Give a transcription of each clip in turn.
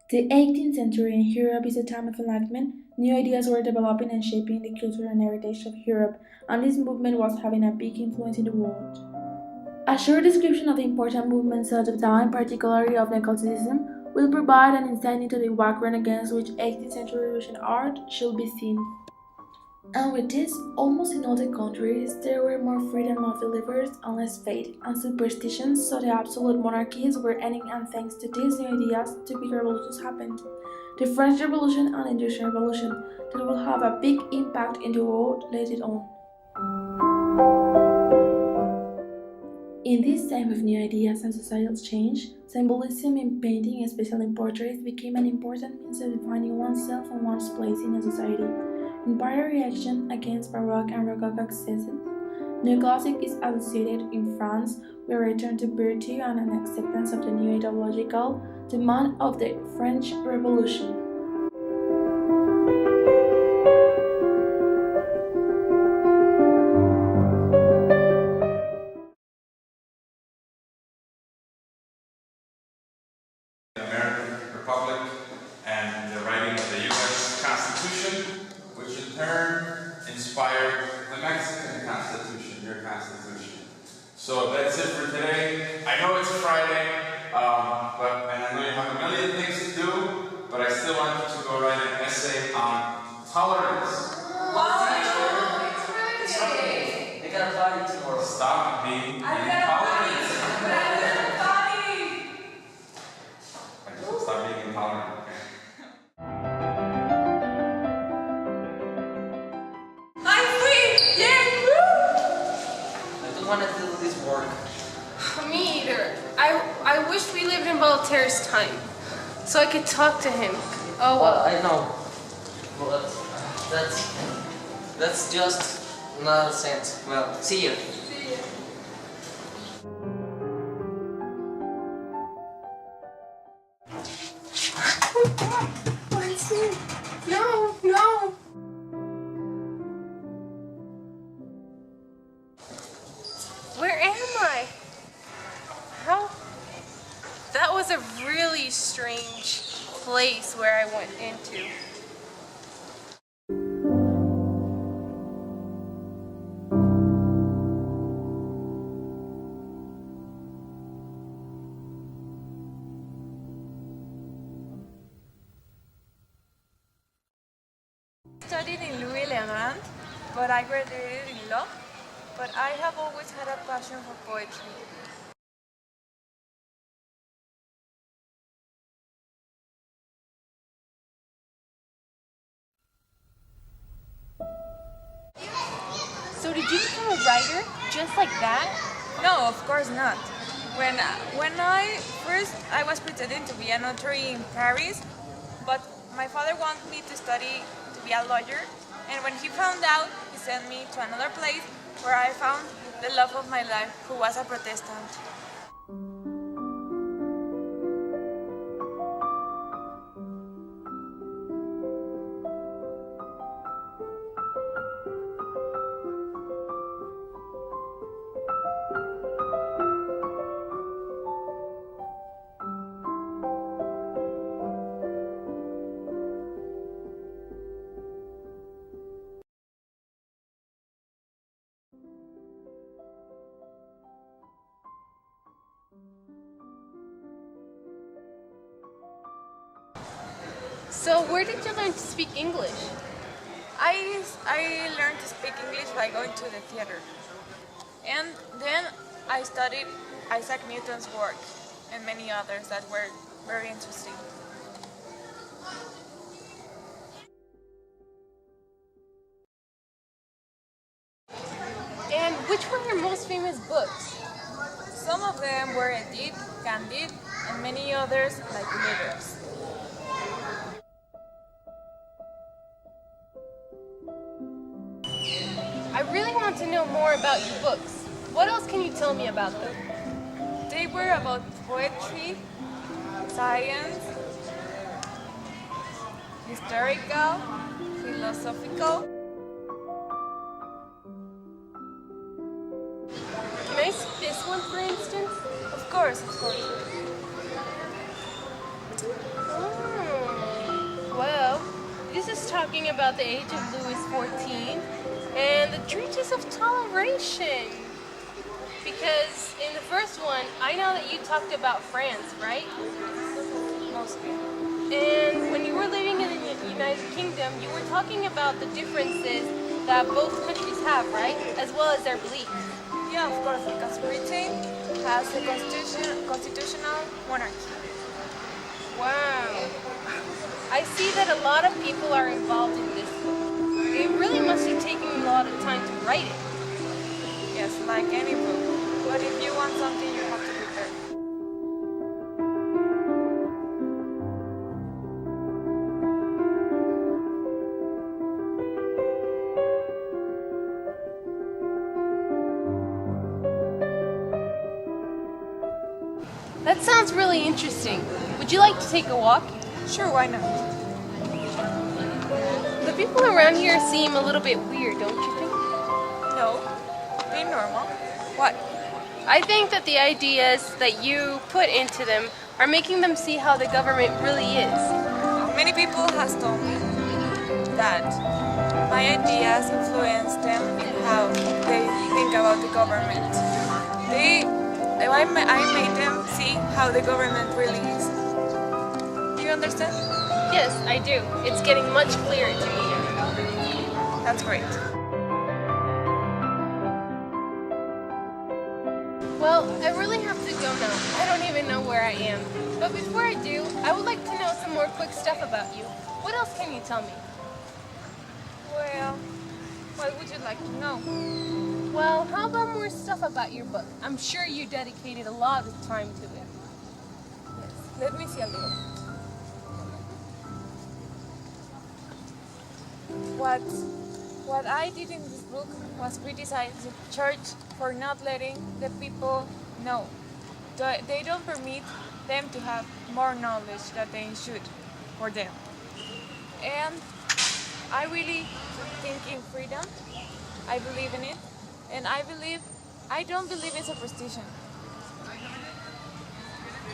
The 18th century in Europe is a time of enlightenment. New ideas were developing and shaping the culture and heritage of Europe, and this movement was having a big influence in the world. A short description of the important movements of the time, particularly of Neoclassicism, will provide an insight into the background against which 18th century Russian art should be seen. And with this, almost in all the countries, there were more freedom of believers and less faith and superstitions, so the absolute monarchies were ending, and thanks to these new ideas, two big revolutions happened. The French Revolution and the Industrial Revolution, that will have a big impact in the world later on. In this time of new ideas and societal change, symbolism in painting, especially in portraits, became an important means of defining oneself and one's place in a society. In part reaction against Baroque and Rococo excesses, neoclassic is associated in France with a return to virtue and an acceptance of the new ideological demand of the French Revolution. American Republic and the writing of the U.S. Constitution, which in turn inspired the Mexican Constitution, your Constitution. So that's it for today. I know it's Friday, and I know you have a million things to do, but I still want you to go write an essay on tolerance. It's Friday. They got a party tomorrow. Stop being intolerant. Stop being intolerant. I'm free! Yay! Woo! I don't want to do this work. Me either. I wish we lived in Voltaire's time, so I could talk to him. Oh well. I know. But that's just nonsense. Well, see you. See ya. No, no. Where am I? How? That was a really strange place where I went into. Studied in Louis-le-Grand, but I graduated in law. But I have always had a passion for poetry. So did you become a writer just like that? No, of course not. When I was pretending to be a notary in Paris, but my father wanted me to study to be a lawyer, and when he found out, he sent me to another place where I found the love of my life, who was a Protestant. So where did you learn to speak English? I learned to speak English by going to the theater. And then I studied Isaac Newton's work and many others that were very interesting. And which were your most famous books? Some of them were Edith, Candide, and many others like Letters. I really want to know more about your books. What else can you tell me about them? They were about poetry, science, historical, philosophical. Can I see this one, for instance? Of course, of course. Oh. This is talking about the age of Louis XIV and the treatise of toleration. Because in the first one, I know that you talked about France, right? Mostly. And when you were living in the United Kingdom, you were talking about the differences that both countries have, right? As well as their beliefs. Yeah, of course, because Britain has a constitutional monarchy. Wow. I see that a lot of people are involved in this book. It really must have taken a lot of time to write it. Yes, like any book. But if you want something, you have to prepare. That sounds really interesting. Would you like to take a walk? Sure, why not? The people around here seem a little bit weird, don't you think? No, be normal. What? I think that the ideas that you put into them are making them see how the government really is. Many people has told me that my ideas influence them in how they think about the government. I made them see how the government really is. Do you understand? Yes, I do. It's getting much clearer to me now. That's great. Well, I really have to go now. I don't even know where I am. But before I do, I would like to know some more quick stuff about you. What else can you tell me? Well, what would you like to know? Well, how about more stuff about your book? I'm sure you dedicated a lot of time to it. Yes, let me see a little. What I did in this book was criticize the church for not letting the people know. They don't permit them to have more knowledge that they should for them. And I really think in freedom. I believe in it. And I don't believe in superstition.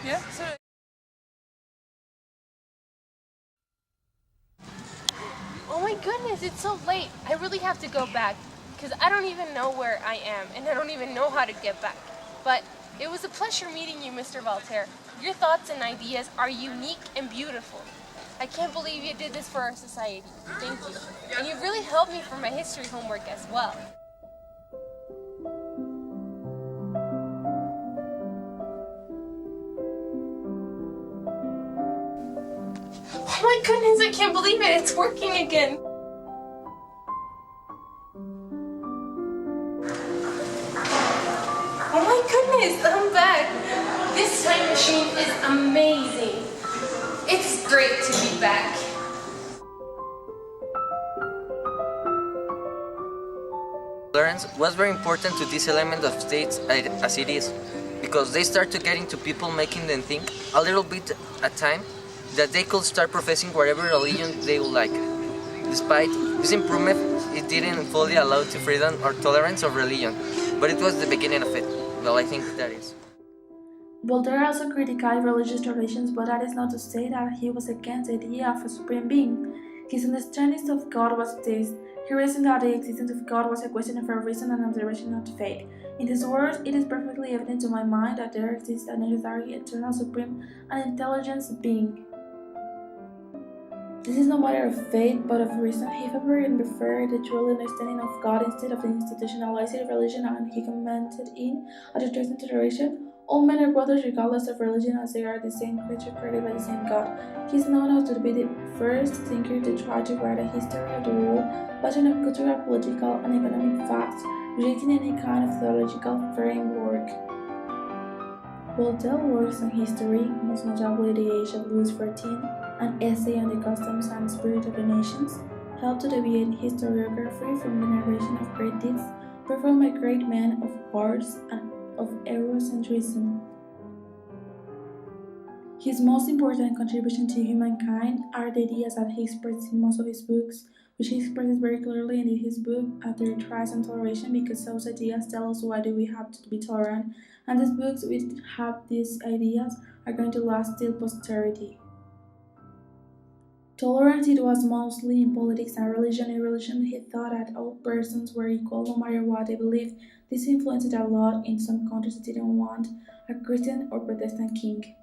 Yeah? So, Oh my goodness, it's so late. I really have to go back because I don't even know where I am and I don't even know how to get back. But it was a pleasure meeting you, Mr. Voltaire. Your thoughts and ideas are unique and beautiful. I can't believe you did this for our society. Thank you. And you've really helped me for my history homework as well. Oh my goodness, I can't believe it. It's working again. Oh my goodness, I'm back. This time machine is amazing. It's great to be back. Tolerance was very important to this element of states as it is, because they start to get into people, making them think a little bit at a time that they could start professing whatever religion they would like. Despite this improvement, it didn't fully allow to freedom or tolerance of religion, but it was the beginning of it. Well, I think that is. Voltaire also criticized religious traditions, but that is not to say that he was against the idea of a supreme being. His understanding of God was this. He reasoned that the existence of God was a question of a reason and observation, not fate. In his words, it is perfectly evident to my mind that there exists a necessary, eternal, supreme, and intelligent being. This is no matter of faith, but of reason. He favored and preferred the true understanding of God instead of the institutionalized religion, and he commented in, at the truth and toleration, all men are brothers regardless of religion, as they are the same creature created by the same God. He is known as to be the first thinker to try to write a history of the world based on cultural, political, and economic facts, rejecting any kind of theological framework. Voltaire works on history, most notably the age of Louis XIV, an essay on the customs and spirit of the nations, helped to deviate historiography from the narration of great deeds performed by great men of arts and of Eurocentrism. His most important contribution to humankind are the ideas that he expresses in most of his books, which he expresses very clearly in his book After Trials and Toleration, because those ideas tell us why do we have to be tolerant, and these books which have these ideas are going to last till posterity. Tolerance it was mostly in politics and religion. In religion, he thought that all persons were equal no matter what they believed. This influenced a lot in some countries that didn't want a Christian or Protestant king.